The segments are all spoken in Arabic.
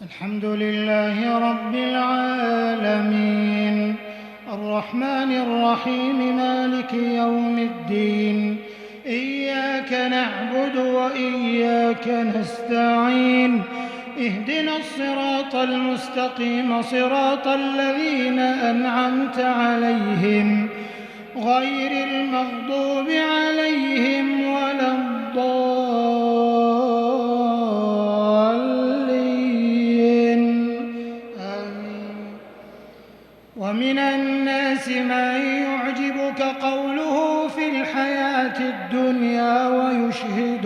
الحمد لله رب العالمين الرحمن الرحيم مالك يوم الدين إياك نعبد وإياك نستعين اهدنا الصراط المستقيم صراط الذين أنعمت عليهم غير المغضوب عليهم ولا الضالين آمين. ومن الناس من يعجبك قوله في الحياة الدنيا ويشهد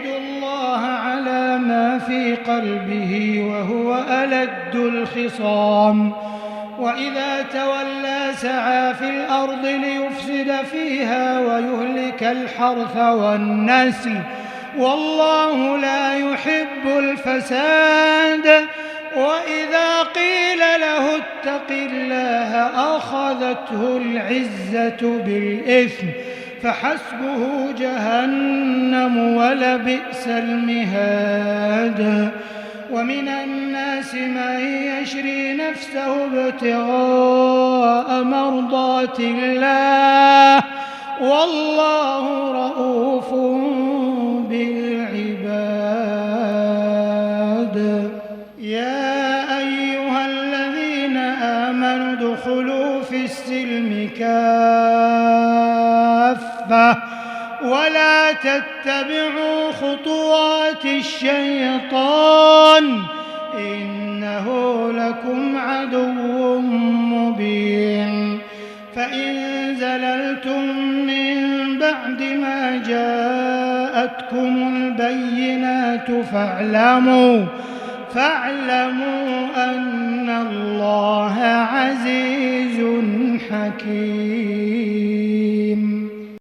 الله على ما في قلبه وهو ألد الخصام وإذا تولى سعى في الأرض ليفسد فيها ويهلك الحرث والنسل والله لا يحب الفساد وإذا قيل له اتق الله أخذته العزة بالإثم فحسبه جهنم ولبئس المهاد. ومن الناس من يشري نفسه ابتغاء مرضات الله والله رءوف بالعباد. يا أيها الذين آمنوا ادخلوا في السلم كافة ولا تتبعوا خطوات الشيطان إنه لكم عدو مبين. فإن زللتم من بعد ما جاءتكم البينات فاعلموا أن الله عزيز حكيم.